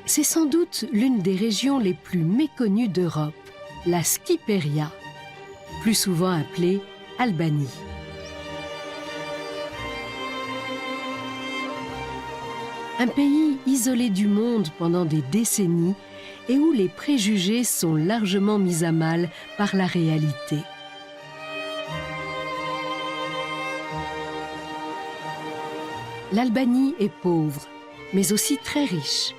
C'est sans doute l'une des régions les plus méconnues d'Europe, la Skipéria, plus souvent appelée Albanie. Un pays isolé du monde pendant des décennies et où les préjugés sont largement mis à mal par la réalité. L'Albanie est pauvre, mais aussi très riche.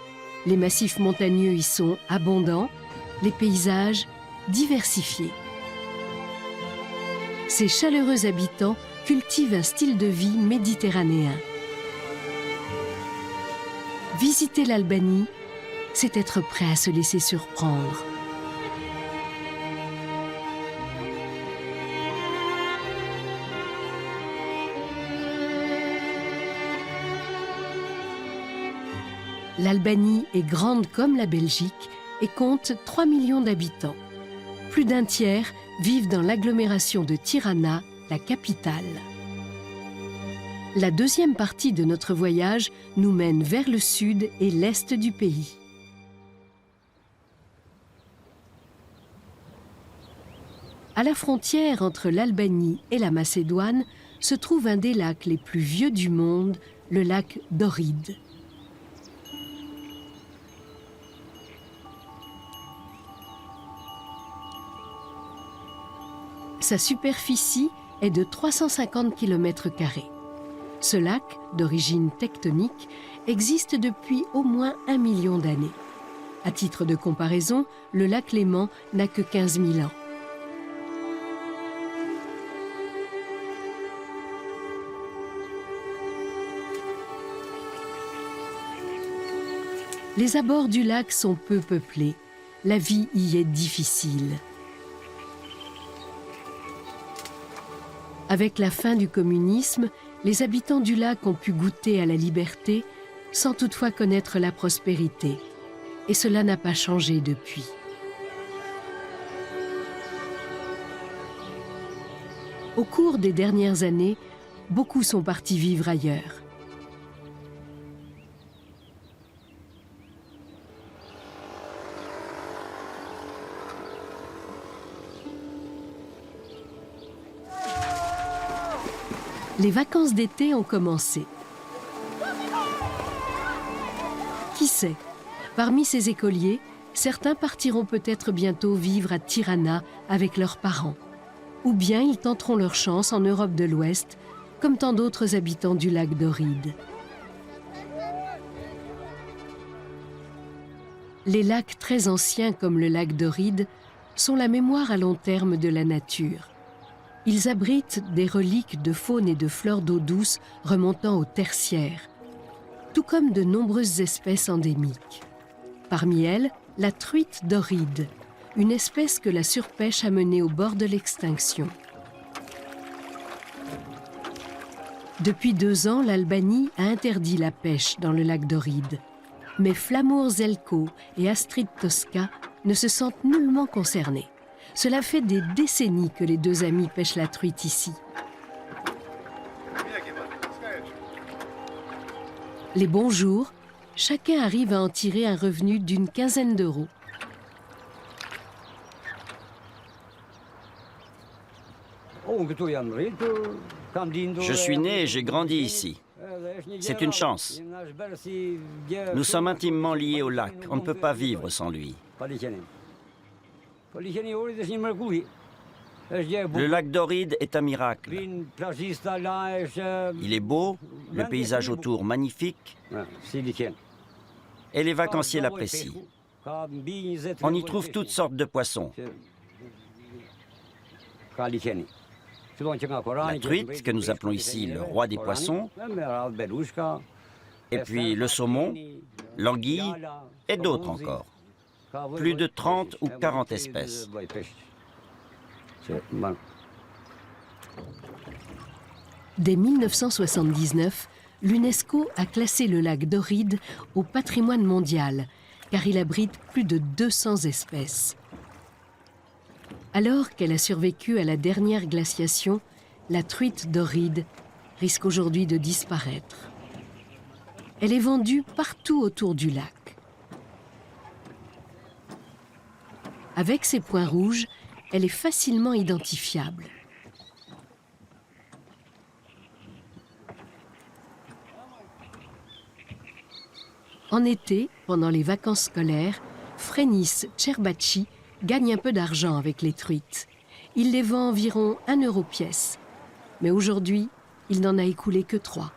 Les massifs montagneux y sont abondants, les paysages diversifiés. Ses chaleureux habitants cultivent un style de vie méditerranéen. Visiter l'Albanie, c'est être prêt à se laisser surprendre. L'Albanie est grande comme la Belgique et compte 3 millions d'habitants. Plus d'un tiers vivent dans l'agglomération de Tirana, la capitale. La deuxième partie de notre voyage nous mène vers le sud et l'est du pays. À la frontière entre l'Albanie et la Macédoine se trouve un des lacs les plus vieux du monde, le lac d'Ohrid. Sa superficie est de 350 km². Ce lac, d'origine tectonique, existe depuis au moins 1 million d'années. À titre de comparaison, le lac Léman n'a que 15 000 ans. Les abords du lac sont peu peuplés. La vie y est difficile. Avec la fin du communisme, les habitants du lac ont pu goûter à la liberté sans toutefois connaître la prospérité. Et cela n'a pas changé depuis. Au cours des dernières années, beaucoup sont partis vivre ailleurs. Les vacances d'été ont commencé. Qui sait, parmi ces écoliers, certains partiront peut-être bientôt vivre à Tirana avec leurs parents. Ou bien ils tenteront leur chance en Europe de l'Ouest, comme tant d'autres habitants du lac d'Ohrid. Les lacs très anciens comme le lac d'Ohrid sont la mémoire à long terme de la nature. Ils abritent des reliques de faune et de flore d'eau douce remontant au Tertiaire, tout comme de nombreuses espèces endémiques. Parmi elles, la truite d'Ohrid, une espèce que la surpêche a menée au bord de l'extinction. Depuis 2 ans, l'Albanie a interdit la pêche dans le lac d'Ohrid. Mais Flamour Zelko et Astrid Tosca ne se sentent nullement concernés. Cela fait des décennies que les deux amis pêchent la truite ici. Les bons jours, chacun arrive à en tirer un revenu d'une quinzaine d'euros. Je suis né et j'ai grandi ici. C'est une chance. Nous sommes intimement liés au lac. On ne peut pas vivre sans lui. Le lac d'Ohrid est un miracle. Il est beau, le paysage autour magnifique, et les vacanciers l'apprécient. On y trouve toutes sortes de poissons. La truite, que nous appelons ici le roi des poissons, et puis le saumon, l'anguille et d'autres encore. Plus de 30 ou 40 espèces. Dès 1979, l'UNESCO a classé le lac d'Ohrid au patrimoine mondial, car il abrite plus de 200 espèces. Alors qu'elle a survécu à la dernière glaciation, la truite d'Ohrid risque aujourd'hui de disparaître. Elle est vendue partout autour du lac. Avec ses points rouges, elle est facilement identifiable. En été, pendant les vacances scolaires, Frenis Tcherbatchi gagne un peu d'argent avec les truites. Il les vend environ 1 euro pièce. Mais aujourd'hui, il n'en a écoulé que 3.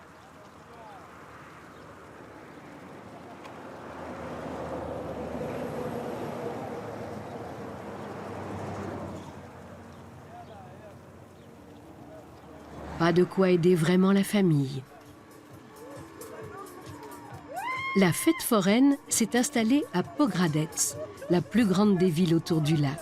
Pas de quoi aider vraiment la famille. La fête foraine s'est installée à Pogradec, la plus grande des villes autour du lac.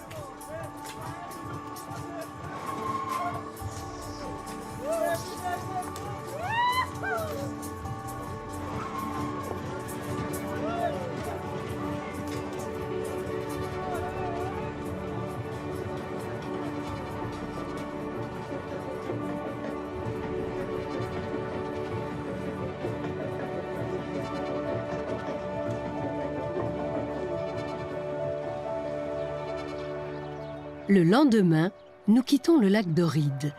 Le lendemain, nous quittons le lac d'Ohrid.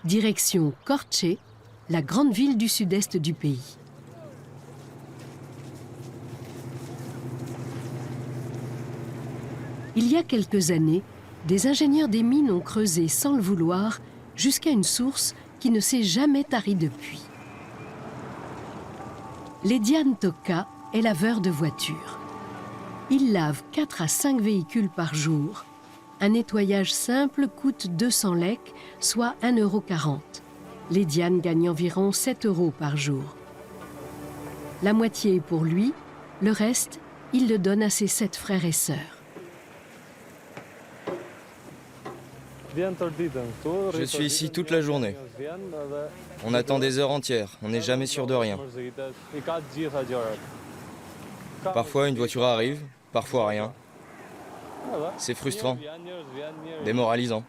Direction Korçë, la grande ville du sud-est du pays. Il y a quelques années, des ingénieurs des mines ont creusé sans le vouloir jusqu'à une source qui ne s'est jamais tarie depuis. Ledian Toka est laveur de voitures. Il lave 4 à 5 véhicules par jour. Un nettoyage simple coûte 200 lek, soit 1,40 euro. Ledian gagne environ 7 euros par jour. La moitié est pour lui, le reste, il le donne à ses 7 frères et sœurs. Je suis ici toute la journée. On attend des heures entières, on n'est jamais sûr de rien. Parfois une voiture arrive, parfois rien. C'est frustrant, démoralisant.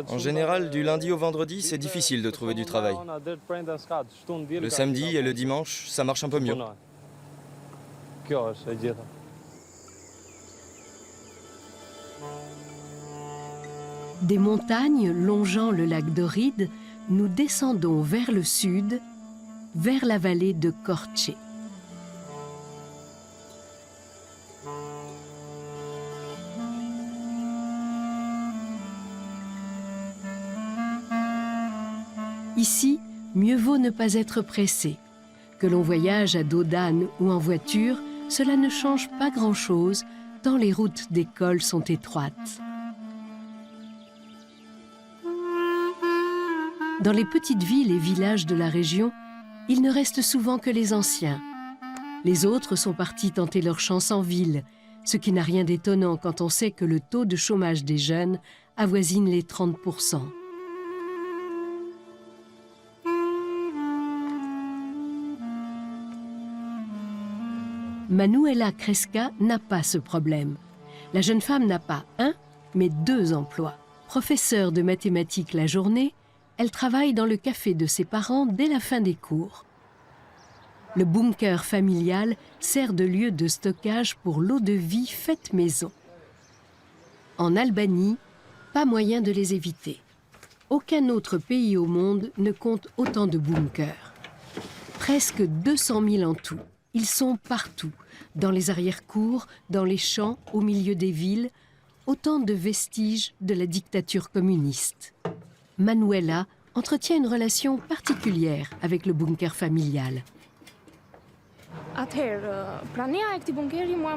En général, du lundi au vendredi, c'est difficile de trouver du travail. Le samedi et le dimanche, ça marche un peu mieux. Des montagnes longeant le lac d'Ohrid, nous descendons vers le sud, vers la vallée de Korçë. Ici, mieux vaut ne pas être pressé. Que l'on voyage à dos d'âne ou en voiture, cela ne change pas grand-chose, tant les routes d'école sont étroites. Dans les petites villes et villages de la région, il ne reste souvent que les anciens. Les autres sont partis tenter leur chance en ville, ce qui n'a rien d'étonnant quand on sait que le taux de chômage des jeunes avoisine les 30%. Manuela Kreska n'a pas ce problème. La jeune femme n'a pas un, mais 2 emplois. Professeure de mathématiques la journée, elle travaille dans le café de ses parents dès la fin des cours. Le bunker familial sert de lieu de stockage pour l'eau de vie faite maison. En Albanie, pas moyen de les éviter. Aucun autre pays au monde ne compte autant de bunkers. Presque 200 000 en tout. Ils sont partout, dans les arrière-cours, dans les champs, au milieu des villes, autant de vestiges de la dictature communiste. Manuela entretient une relation particulière avec le bunker familial. La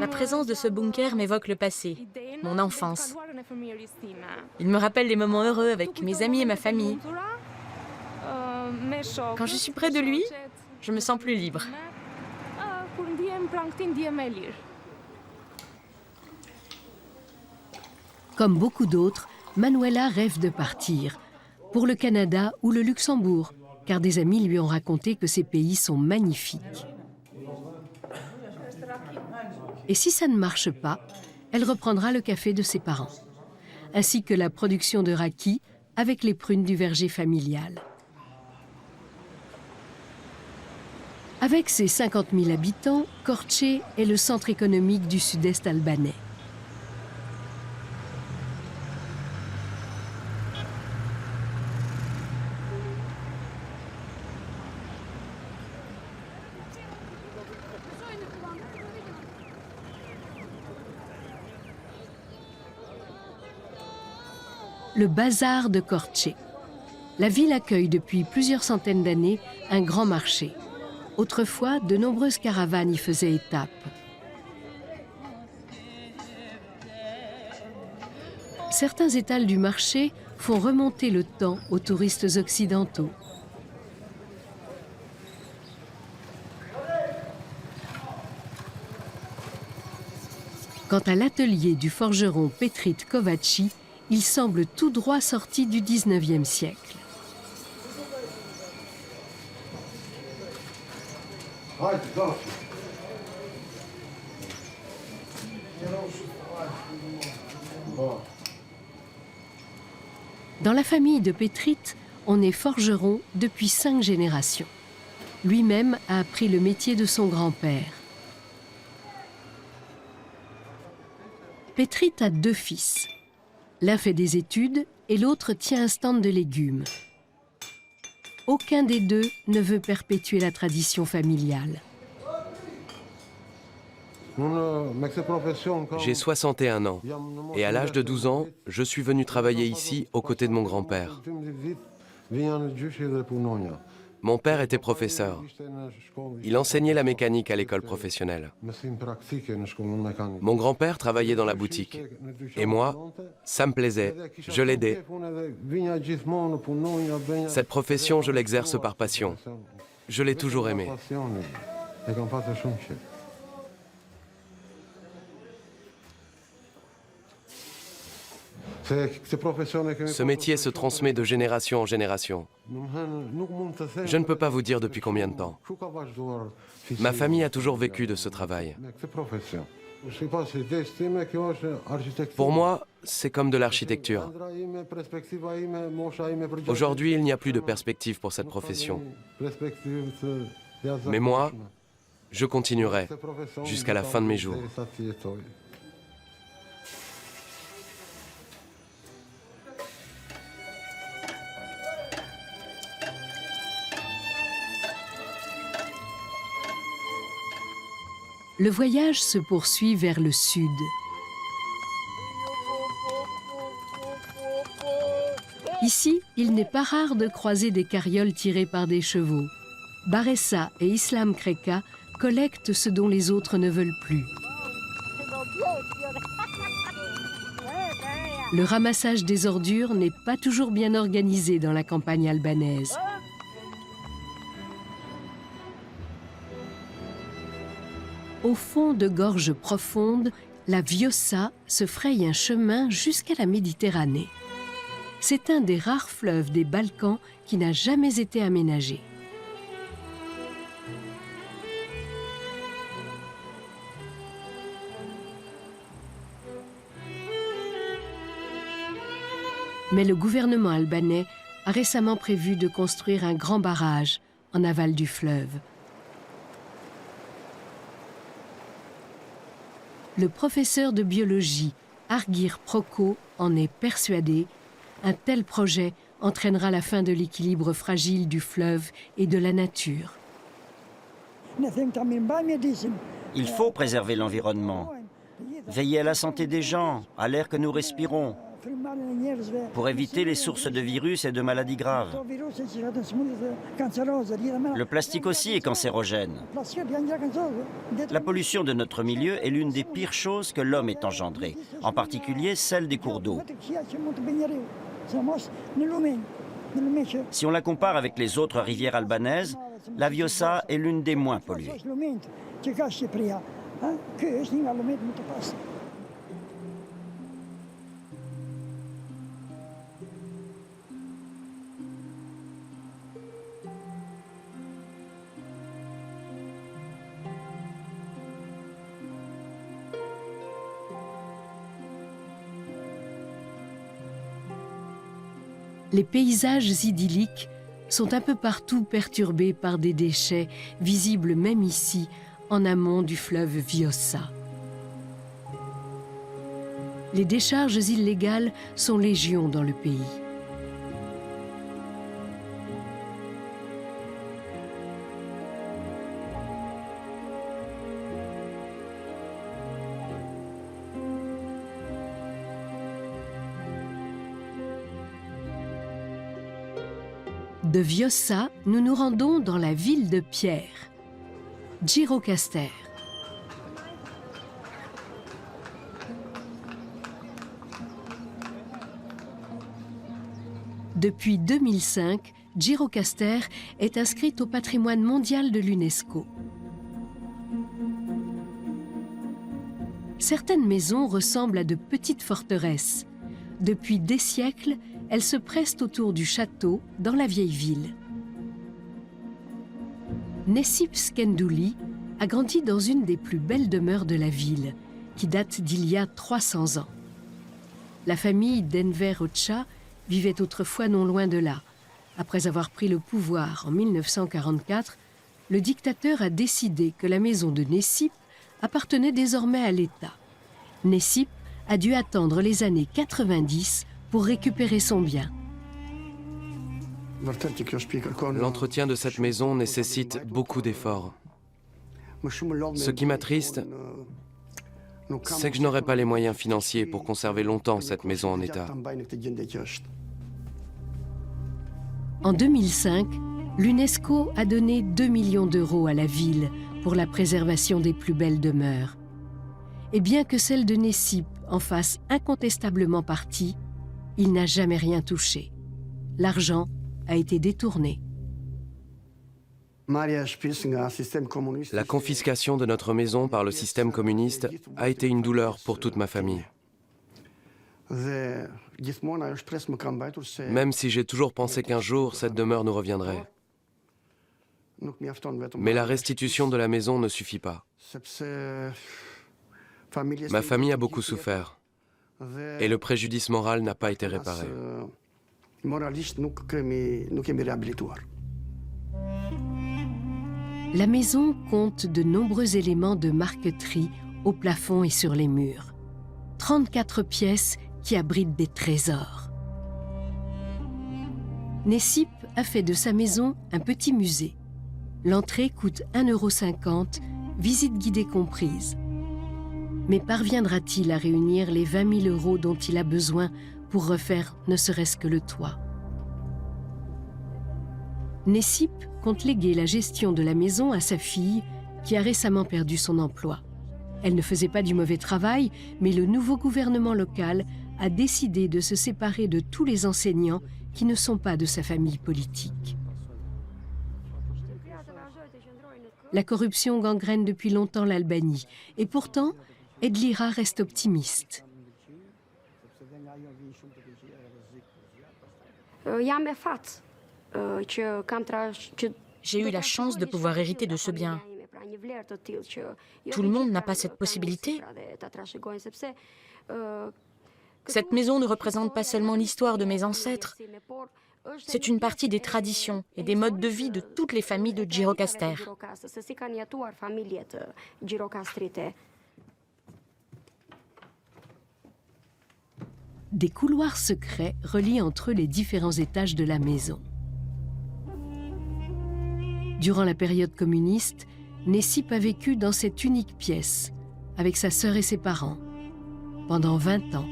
présence de ce bunker m'évoque le passé, mon enfance. Il me rappelle des moments heureux avec mes amis et ma famille. Quand je suis près de lui, je me sens plus libre. Comme beaucoup d'autres, Manuela rêve de partir, pour le Canada ou le Luxembourg, car des amis lui ont raconté que ces pays sont magnifiques. Et si ça ne marche pas, elle reprendra le café de ses parents, ainsi que la production de raki avec les prunes du verger familial. Avec ses 50 000 habitants, Korče est le centre économique du sud-est albanais. Le bazar de Korče. La ville accueille depuis plusieurs centaines d'années un grand marché. Autrefois, de nombreuses caravanes y faisaient étape. Certains étals du marché font remonter le temps aux touristes occidentaux. Quant à l'atelier du forgeron Petrit Kovači, il semble tout droit sorti du XIXe siècle. Dans la famille de Petrit, on est forgeron depuis 5 générations. Lui-même a appris le métier de son grand-père. Petrit a 2 fils. L'un fait des études et l'autre tient un stand de légumes. Aucun des deux ne veut perpétuer la tradition familiale. J'ai 61 ans et à l'âge de 12 ans, je suis venu travailler ici aux côtés de mon grand-père. Mon père était professeur. Il enseignait la mécanique à l'école professionnelle. Mon grand-père travaillait dans la boutique. Et moi, ça me plaisait, je l'aidais. Cette profession, je l'exerce par passion. Je l'ai toujours aimée. Ce métier se transmet de génération en génération. Je ne peux pas vous dire depuis combien de temps. Ma famille a toujours vécu de ce travail. Pour moi, c'est comme de l'architecture. Aujourd'hui, il n'y a plus de perspective pour cette profession. Mais moi, je continuerai jusqu'à la fin de mes jours. Le voyage se poursuit vers le sud. Ici, il n'est pas rare de croiser des carrioles tirées par des chevaux. Baressa et Islam Kreka collectent ce dont les autres ne veulent plus. Le ramassage des ordures n'est pas toujours bien organisé dans la campagne albanaise. Au fond de gorges profondes, la Vjosa se fraye un chemin jusqu'à la Méditerranée. C'est un des rares fleuves des Balkans qui n'a jamais été aménagé. Mais le gouvernement albanais a récemment prévu de construire un grand barrage en aval du fleuve. Le professeur de biologie, Argir Proko, en est persuadé. Un tel projet entraînera la fin de l'équilibre fragile du fleuve et de la nature. Il faut préserver l'environnement, veiller à la santé des gens, à l'air que nous respirons, pour éviter les sources de virus et de maladies graves. Le plastique aussi est cancérogène. La pollution de notre milieu est l'une des pires choses que l'homme ait engendrées, en particulier celle des cours d'eau. Si on la compare avec les autres rivières albanaises, la Vjosa est l'une des moins polluées. Les paysages idylliques sont un peu partout perturbés par des déchets visibles même ici, en amont du fleuve Vjosa. Les décharges illégales sont légion dans le pays. De Vjosa, nous nous rendons dans la ville de pierre, Gjirokastër. Depuis 2005, Gjirokastër est inscrite au patrimoine mondial de l'UNESCO. Certaines maisons ressemblent à de petites forteresses. Depuis des siècles, elles se pressent autour du château dans la vieille ville. Necip Skendouli a grandi dans une des plus belles demeures de la ville, qui date d'il y a 300 ans. La famille d'Enver Hoxha vivait autrefois non loin de là. Après avoir pris le pouvoir en 1944, le dictateur a décidé que la maison de Necip appartenait désormais à l'État. Necip a dû attendre les années 90 pour récupérer son bien. L'entretien de cette maison nécessite beaucoup d'efforts. Ce qui m'attriste, c'est que je n'aurai pas les moyens financiers pour conserver longtemps cette maison en état. En 2005, l'UNESCO a donné 2 millions d'euros à la ville pour la préservation des plus belles demeures. Et bien que celle de Necip en fasse incontestablement partie, il n'a jamais rien touché. L'argent a été détourné. La confiscation de notre maison par le système communiste a été une douleur pour toute ma famille. Même si j'ai toujours pensé qu'un jour, cette demeure nous reviendrait. Mais la restitution de la maison ne suffit pas. Ma famille a beaucoup souffert et le préjudice moral n'a pas été réparé. La maison compte de nombreux éléments de marqueterie au plafond et sur les murs. 34 pièces qui abritent des trésors. Necip a fait de sa maison un petit musée. L'entrée coûte 1,50 €, visite guidée comprise. Mais parviendra-t-il à réunir les 20 000 € dont il a besoin pour refaire ne serait-ce que le toit? Necip compte léguer la gestion de la maison à sa fille, qui a récemment perdu son emploi. Elle ne faisait pas du mauvais travail, mais le nouveau gouvernement local a décidé de se séparer de tous les enseignants qui ne sont pas de sa famille politique. La corruption gangrène depuis longtemps l'Albanie, et pourtant, Edlira reste optimiste. J'ai eu la chance de pouvoir hériter de ce bien. Tout le monde n'a pas cette possibilité. Cette maison ne représente pas seulement l'histoire de mes ancêtres, c'est une partie des traditions et des modes de vie de toutes les familles de Gjirokastër. Des couloirs secrets relient entre eux les différents étages de la maison. Durant la période communiste, Necip a vécu dans cette unique pièce, avec sa sœur et ses parents, pendant 20 ans.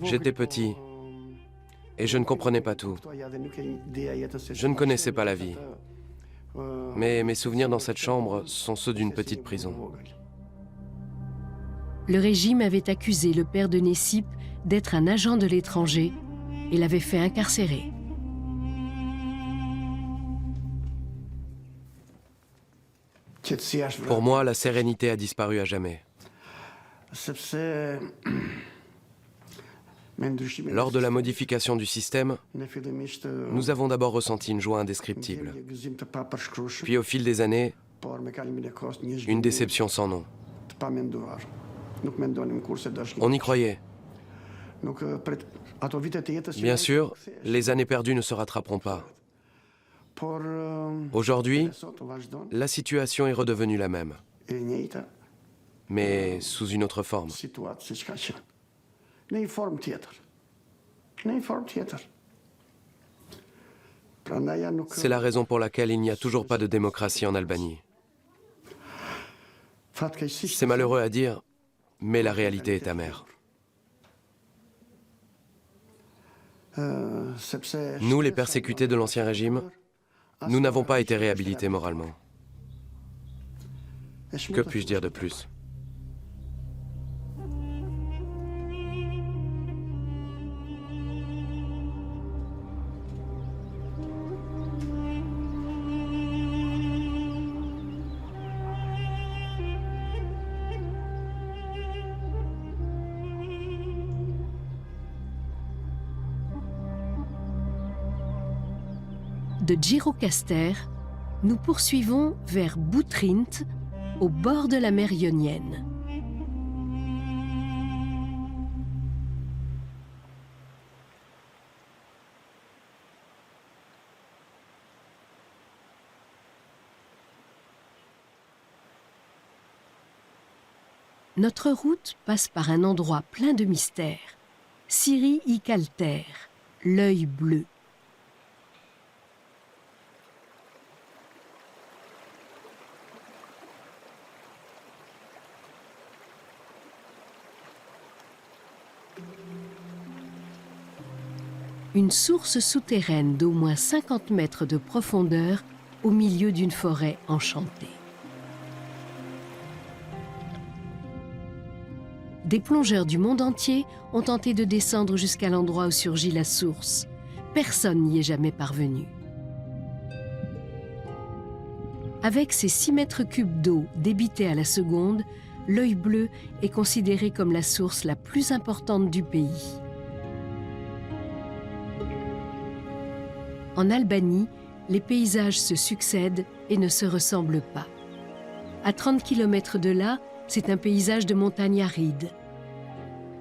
J'étais petit et je ne comprenais pas tout. Je ne connaissais pas la vie. Mais mes souvenirs dans cette chambre sont ceux d'une petite prison. Le régime avait accusé le père de Necip d'être un agent de l'étranger et l'avait fait incarcérer. Pour moi, la sérénité a disparu à jamais. Lors de la modification du système, nous avons d'abord ressenti une joie indescriptible. Puis au fil des années, une déception sans nom. On y croyait. Bien sûr, les années perdues ne se rattraperont pas. Aujourd'hui, la situation est redevenue la même, mais sous une autre forme. C'est la raison pour laquelle il n'y a toujours pas de démocratie en Albanie. C'est malheureux à dire, mais la réalité est amère. Nous, les persécutés de l'Ancien Régime, nous n'avons pas été réhabilités moralement. Que puis-je dire de plus ? De Gjirokastër, nous poursuivons vers Butrint, au bord de la mer Ionienne. Notre route passe par un endroit plein de mystères, Siri i Kalter, l'œil bleu. Une source souterraine d'au moins 50 mètres de profondeur au milieu d'une forêt enchantée. Des plongeurs du monde entier ont tenté de descendre jusqu'à l'endroit où surgit la source. Personne n'y est jamais parvenu. Avec ses 6 mètres cubes d'eau débités à la seconde, l'œil bleu est considéré comme la source la plus importante du pays. En Albanie, les paysages se succèdent et ne se ressemblent pas. À 30 km de là, c'est un paysage de montagnes arides.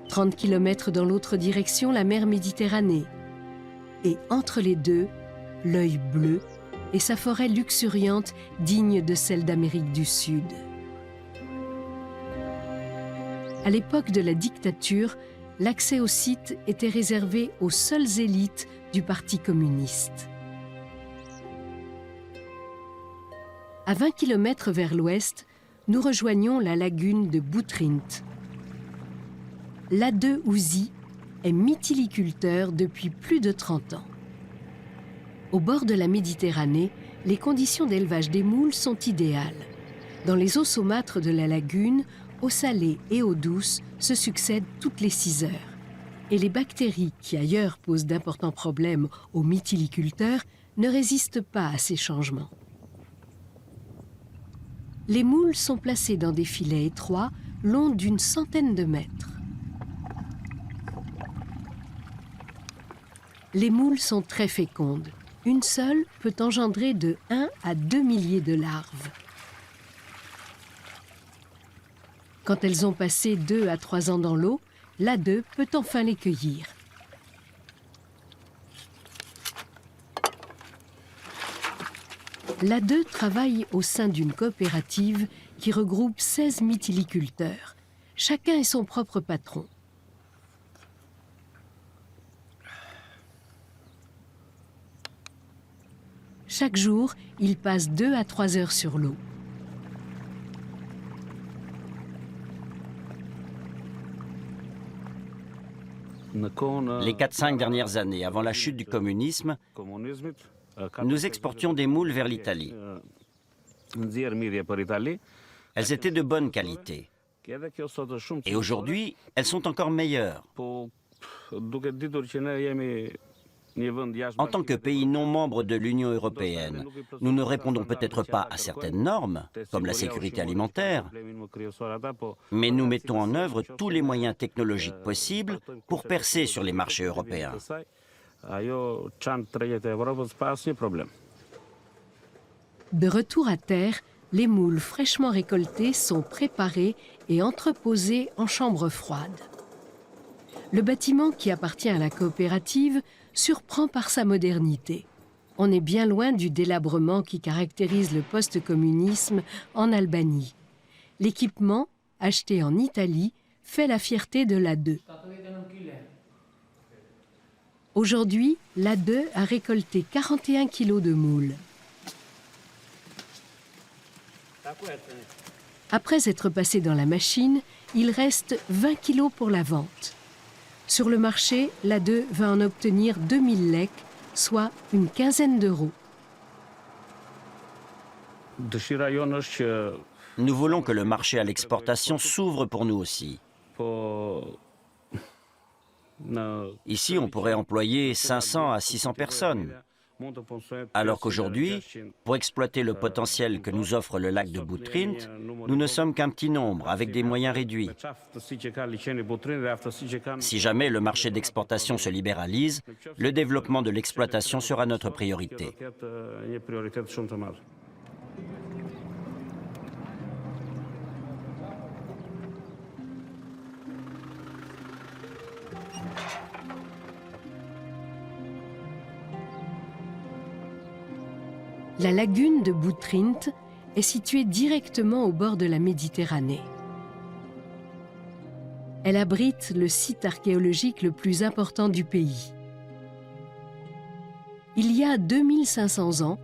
30 km dans l'autre direction, la mer Méditerranée. Et entre les deux, l'œil bleu et sa forêt luxuriante digne de celle d'Amérique du Sud. À l'époque de la dictature, l'accès au site était réservé aux seules élites du Parti communiste. À 20 km vers l'ouest, nous rejoignons la lagune de Butrint. Lade Uzi est mytiliculteur depuis plus de 30 ans. Au bord de la Méditerranée, les conditions d'élevage des moules sont idéales. Dans les eaux saumâtres de la lagune, eau salée et eau douce se succèdent toutes les 6 heures. Et les bactéries qui ailleurs posent d'importants problèmes aux mytiliculteurs ne résistent pas à ces changements. Les moules sont placés dans des filets étroits, longs d'une centaine de mètres. Les moules sont très fécondes. Une seule peut engendrer de 1 à 2 milliers de larves. Quand elles ont passé 2 à 3 ans dans l'eau, Lade peut enfin les cueillir. Lade travaille au sein d'une coopérative qui regroupe 16 mytiliculteurs. Chacun est son propre patron. Chaque jour, il passe 2 à 3 heures sur l'eau. Les 4-5 dernières années, avant la chute du communisme, nous exportions des moules vers l'Italie. Elles étaient de bonne qualité. Et aujourd'hui, elles sont encore meilleures. En tant que pays non membre de l'Union européenne, nous ne répondons peut-être pas à certaines normes, comme la sécurité alimentaire, mais nous mettons en œuvre tous les moyens technologiques possibles pour percer sur les marchés européens. De retour à terre, les moules fraîchement récoltés sont préparés et entreposés en chambre froide. Le bâtiment, qui appartient à la coopérative, surprend par sa modernité. On est bien loin du délabrement qui caractérise le post-communisme en Albanie. L'équipement, acheté en Italie, fait la fierté de l'A2. Aujourd'hui, l'A2 a récolté 41 kilos de moules. Après être passé dans la machine, il reste 20 kilos pour la vente. Sur le marché, l'A2 va en obtenir 2000 lek, soit une quinzaine d'euros. Nous voulons que le marché à l'exportation s'ouvre pour nous aussi. Ici, on pourrait employer 500 à 600 personnes. Alors qu'aujourd'hui, pour exploiter le potentiel que nous offre le lac de Butrint, nous ne sommes qu'un petit nombre, avec des moyens réduits. Si jamais le marché d'exportation se libéralise, le développement de l'exploitation sera notre priorité. La lagune de Butrint est située directement au bord de la Méditerranée. Elle abrite le site archéologique le plus important du pays. Il y a 2500 ans,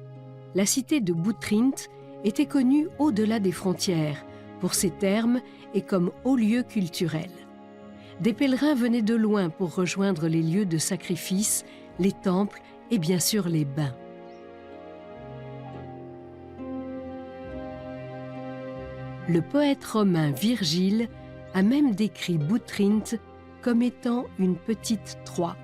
la cité de Butrint était connue au-delà des frontières pour ses thermes et comme haut lieu culturel. Des pèlerins venaient de loin pour rejoindre les lieux de sacrifice, les temples et bien sûr les bains. Le poète romain Virgile a même décrit Butrint comme étant une petite Troie.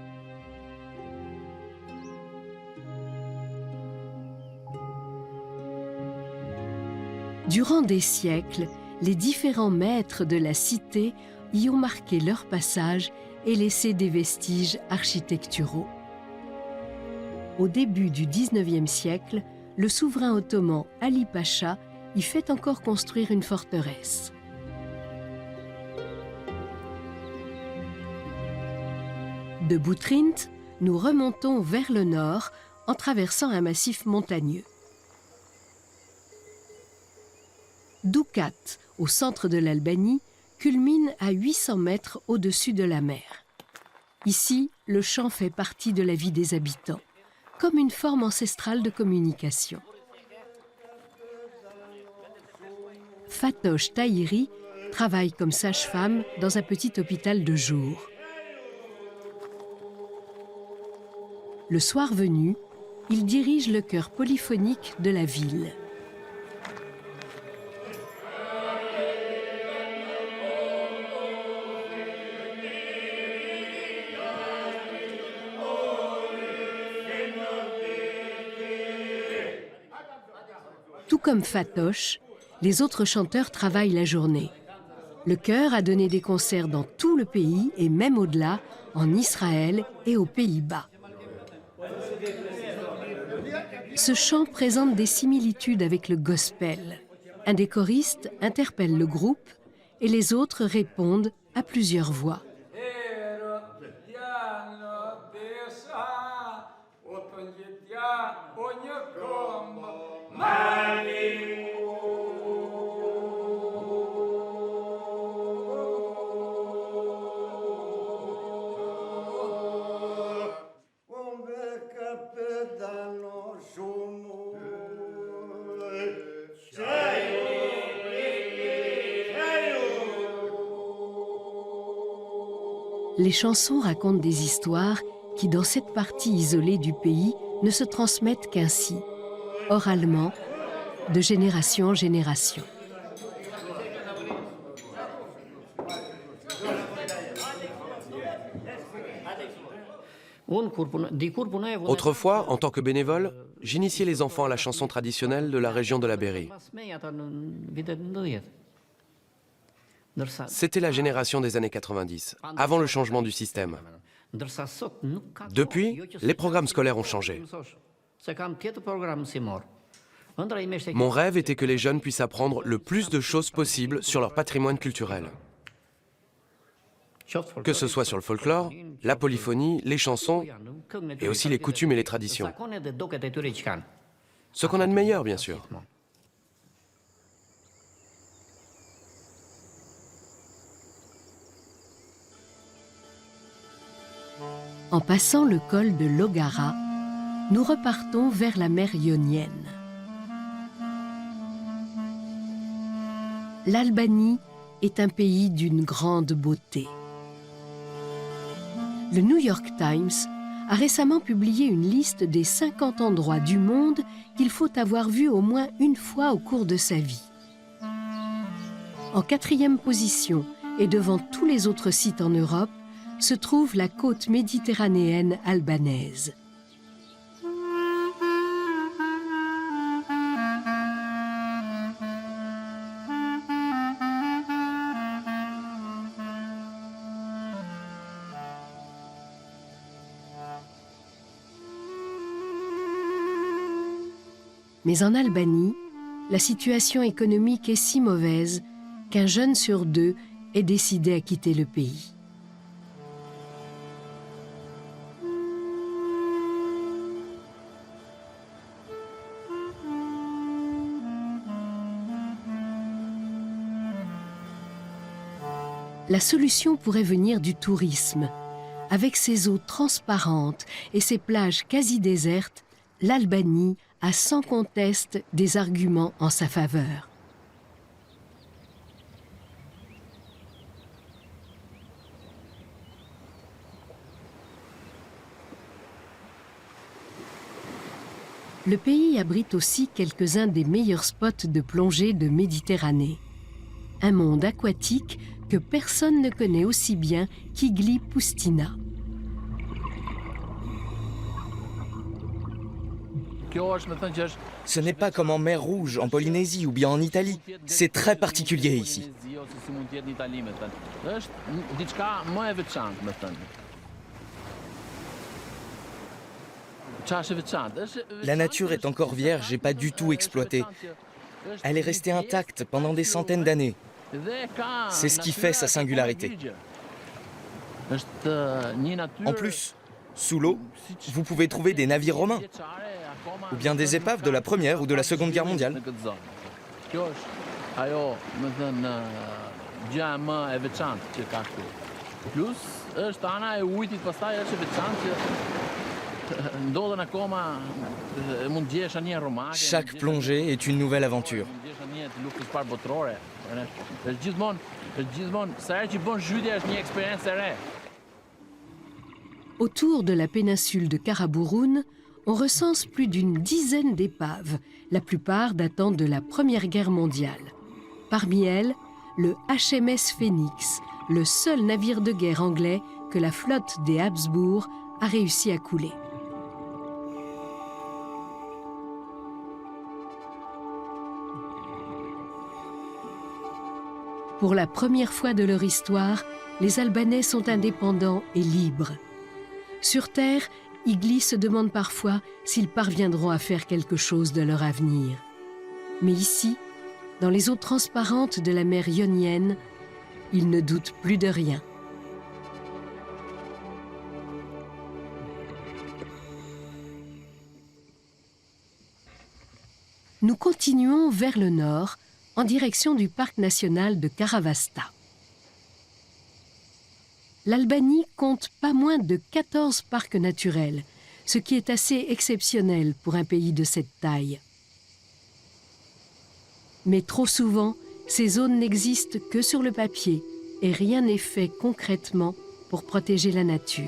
Durant des siècles, les différents maîtres de la cité y ont marqué leur passage et laissé des vestiges architecturaux. Au début du XIXe siècle, le souverain ottoman Ali Pacha y fait encore construire une forteresse. De Butrint, nous remontons vers le nord en traversant un massif montagneux. Dukat, au centre de l'Albanie, culmine à 800 mètres au-dessus de la mer. Ici, le chant fait partie de la vie des habitants, comme une forme ancestrale de communication. Fatosh Tahiri travaille comme sage-femme dans un petit hôpital de jour. Le soir venu, il dirige le chœur polyphonique de la ville. Tout comme Fatosh, les autres chanteurs travaillent la journée. Le chœur a donné des concerts dans tout le pays et même au-delà, en Israël et aux Pays-Bas. Ce chant présente des similitudes avec le gospel. Un des choristes interpelle le groupe et les autres répondent à plusieurs voix. Les chansons racontent des histoires qui, dans cette partie isolée du pays, ne se transmettent qu'ainsi, oralement, de génération en génération. Autrefois, en tant que bénévole, j'initiais les enfants à la chanson traditionnelle de la région de la Bérie. C'était la génération des années 90, avant le changement du système. Depuis, les programmes scolaires ont changé. Mon rêve était que les jeunes puissent apprendre le plus de choses possible sur leur patrimoine culturel. que ce soit sur le folklore, la polyphonie, les chansons, et aussi les coutumes et les traditions. Ce qu'on a de meilleur, bien sûr. En passant le col de Logara, nous repartons vers la mer Ionienne. L'Albanie est un pays d'une grande beauté. Le New York Times a récemment publié une liste des 50 endroits du monde qu'il faut avoir vus au moins une fois au cours de sa vie. En 4e position et devant tous les autres sites en Europe, se trouve la côte méditerranéenne albanaise. Mais en Albanie, la situation économique est si mauvaise qu'un jeune sur 2 est décidé à quitter le pays. La solution pourrait venir du tourisme. Avec ses eaux transparentes et ses plages quasi désertes, l'Albanie a sans conteste des arguments en sa faveur. Le pays abrite aussi quelques-uns des meilleurs spots de plongée de Méditerranée. Un monde aquatique que personne ne connaît aussi bien qu'Igli Pustina. Ce n'est pas comme en mer Rouge, en Polynésie ou bien en Italie. C'est très particulier ici. La nature est encore vierge et pas du tout exploitée. Elle est restée intacte pendant des centaines d'années. C'est ce qui fait sa singularité. En plus, sous l'eau, vous pouvez trouver des navires romains, ou bien des épaves de la Première ou de la Seconde Guerre mondiale. Chaque plongée est une nouvelle aventure. Autour de la péninsule de Karaburun, on recense plus d'une dizaine d'épaves, la plupart datant de la Première Guerre mondiale. Parmi elles, le HMS Phoenix, le seul navire de guerre anglais que la flotte des Habsbourg a réussi à couler. Pour la première fois de leur histoire, les Albanais sont indépendants et libres. Sur Terre, Igli se demande parfois s'ils parviendront à faire quelque chose de leur avenir. Mais ici, dans les eaux transparentes de la mer Ionienne, ils ne doutent plus de rien. Nous continuons vers le nord, en direction du parc national de Karavasta. L'Albanie compte pas moins de 14 parcs naturels, ce qui est assez exceptionnel pour un pays de cette taille. Mais trop souvent, ces zones n'existent que sur le papier et rien n'est fait concrètement pour protéger la nature.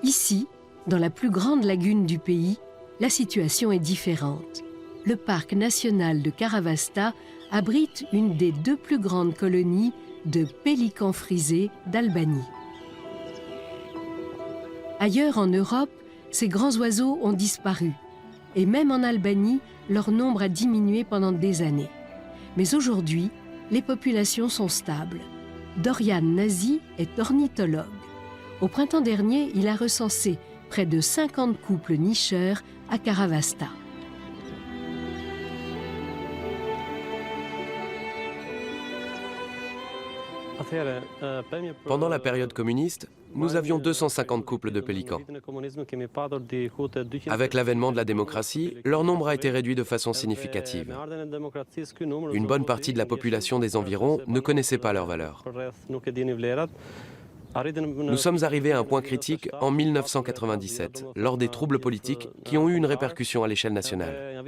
Ici, dans la plus grande lagune du pays, la situation est différente. Le parc national de Karavasta abrite une des 2 plus grandes colonies de pélicans frisés d'Albanie. Ailleurs en Europe, ces grands oiseaux ont disparu. Et même en Albanie, leur nombre a diminué pendant des années. Mais aujourd'hui, les populations sont stables. Dorian Nazi est ornithologue. Au printemps dernier, il a recensé près de 50 couples nicheurs à Karavasta. Pendant la période communiste, nous avions 250 couples de pélicans. Avec l'avènement de la démocratie, leur nombre a été réduit de façon significative. Une bonne partie de la population des environs ne connaissait pas leur valeur. Nous sommes arrivés à un point critique en 1997, lors des troubles politiques qui ont eu une répercussion à l'échelle nationale.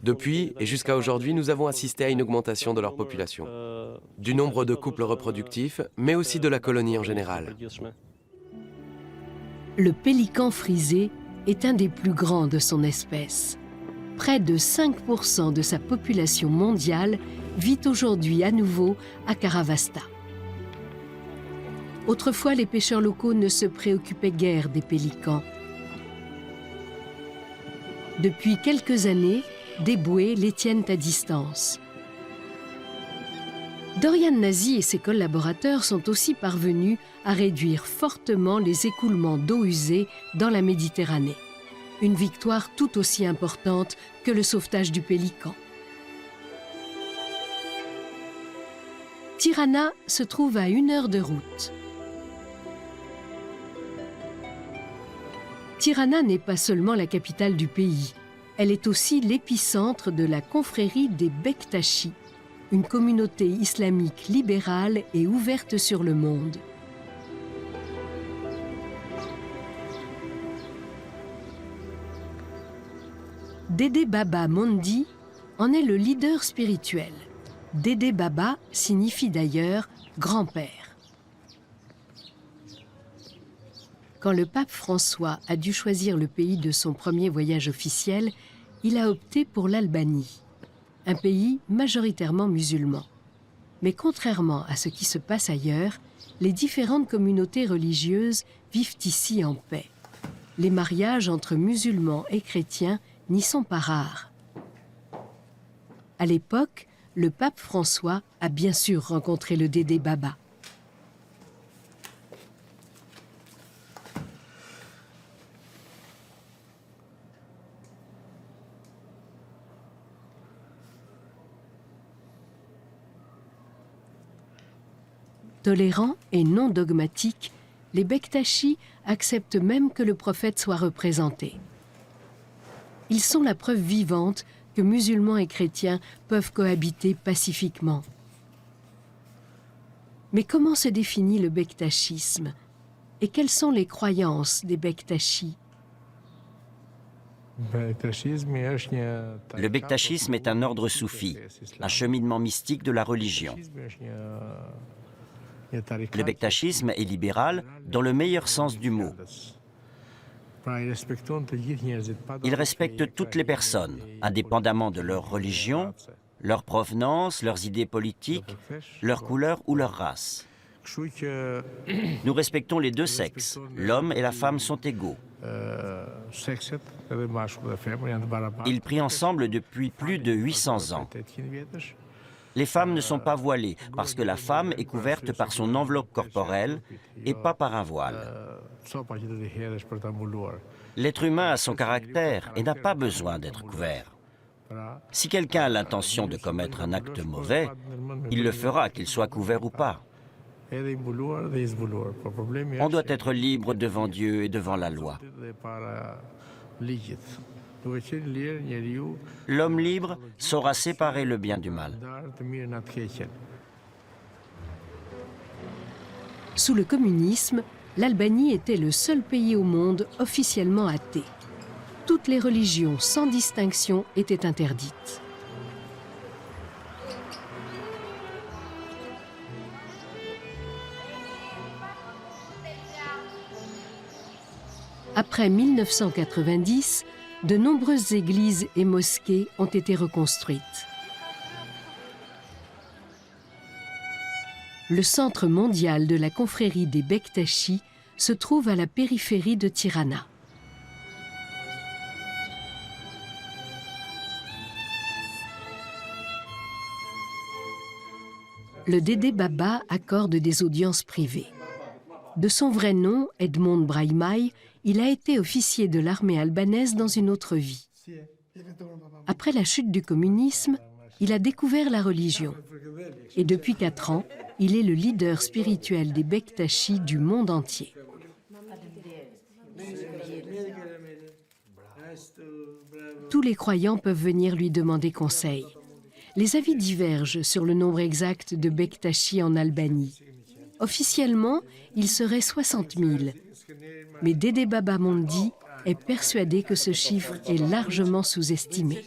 Depuis et jusqu'à aujourd'hui, nous avons assisté à une augmentation de leur population, du nombre de couples reproductifs, mais aussi de la colonie en général. Le pélican frisé est un des plus grands de son espèce. Près de 5% de sa population mondiale vit aujourd'hui à nouveau à Karavasta. Autrefois, les pêcheurs locaux ne se préoccupaient guère des pélicans. Depuis quelques années, des bouées les tiennent à distance. Dorian Nazi et ses collaborateurs sont aussi parvenus à réduire fortement les écoulements d'eau usée dans la Méditerranée. Une victoire tout aussi importante que le sauvetage du pélican. Tirana se trouve à 1 heure de route. Tirana n'est pas seulement la capitale du pays, elle est aussi l'épicentre de la confrérie des Bektashi, une communauté islamique libérale et ouverte sur le monde. Dédé Baba Mondi en est le leader spirituel. Dédé Baba signifie d'ailleurs grand-père. Quand le pape François a dû choisir le pays de son premier voyage officiel, il a opté pour l'Albanie, un pays majoritairement musulman. Mais contrairement à ce qui se passe ailleurs, les différentes communautés religieuses vivent ici en paix. Les mariages entre musulmans et chrétiens n'y sont pas rares. À l'époque, le pape François a bien sûr rencontré le Dédé Baba. Tolérants et non dogmatiques, les Bektashi acceptent même que le prophète soit représenté. Ils sont la preuve vivante que musulmans et chrétiens peuvent cohabiter pacifiquement. Mais comment se définit le bektashisme? Et quelles sont les croyances des Bektashi? Le bektashisme est un ordre soufi, un cheminement mystique de la religion. Le bektashisme est libéral dans le meilleur sens du mot. Il respecte toutes les personnes, indépendamment de leur religion, leur provenance, leurs idées politiques, leur couleur ou leur race. Nous respectons les deux sexes. L'homme et la femme sont égaux. Ils prient ensemble depuis plus de 800 ans. Les femmes ne sont pas voilées parce que la femme est couverte par son enveloppe corporelle et pas par un voile. L'être humain a son caractère et n'a pas besoin d'être couvert. Si quelqu'un a l'intention de commettre un acte mauvais, il le fera, qu'il soit couvert ou pas. On doit être libre devant Dieu et devant la loi. L'homme libre saura séparer le bien du mal. Sous le communisme, l'Albanie était le seul pays au monde officiellement athée. Toutes les religions, sans distinction, étaient interdites. Après 1990, de nombreuses églises et mosquées ont été reconstruites. Le centre mondial de la confrérie des Bektashi se trouve à la périphérie de Tirana. Le Dédé Baba accorde des audiences privées. De son vrai nom, Edmond Brahimaj, il a été officier de l'armée albanaise dans une autre vie. Après la chute du communisme, il a découvert la religion. Et depuis 4 ans, il est le leader spirituel des Bektashi du monde entier. Tous les croyants peuvent venir lui demander conseil. Les avis divergent sur le nombre exact de Bektashi en Albanie. Officiellement, il serait 60 000. Mais Dede Baba Mondi est persuadé que ce chiffre est largement sous-estimé.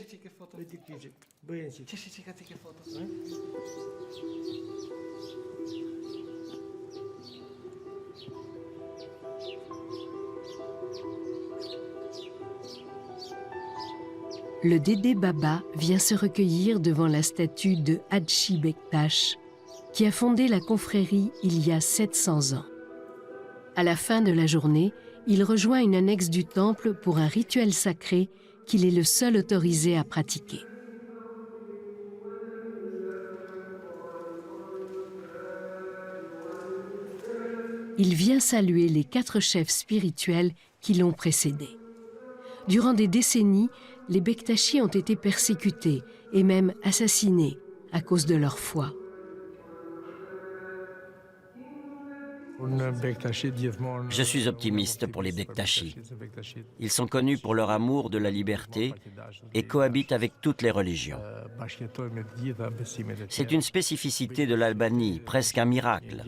Le Dede Baba vient se recueillir devant la statue de Hadji Bektash, qui a fondé la confrérie il y a 700 ans. À la fin de la journée, il rejoint une annexe du temple pour un rituel sacré qu'il est le seul autorisé à pratiquer. Il vient saluer les 4 chefs spirituels qui l'ont précédé. Durant des décennies, les Bektashi ont été persécutés et même assassinés à cause de leur foi. Je suis optimiste pour les Bektashi. Ils sont connus pour leur amour de la liberté et cohabitent avec toutes les religions. C'est une spécificité de l'Albanie, presque un miracle.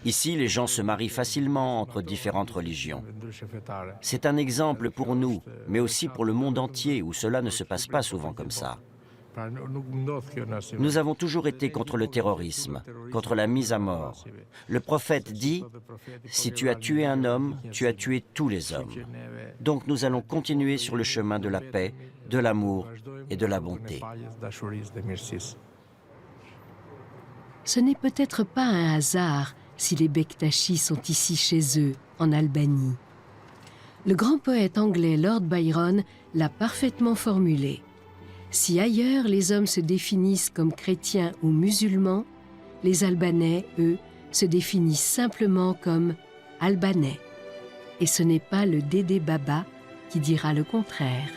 Ici, les gens se marient facilement entre différentes religions. C'est un exemple pour nous, mais aussi pour le monde entier où cela ne se passe pas souvent comme ça. Nous avons toujours été contre le terrorisme, contre la mise à mort. Le prophète dit « Si tu as tué un homme, tu as tué tous les hommes. » Donc nous allons continuer sur le chemin de la paix, de l'amour et de la bonté. Ce n'est peut-être pas un hasard si les Bektashi sont ici chez eux, en Albanie. Le grand poète anglais Lord Byron l'a parfaitement formulé. Si ailleurs les hommes se définissent comme chrétiens ou musulmans, les Albanais, eux, se définissent simplement comme Albanais. Et ce n'est pas le Dede Baba qui dira le contraire.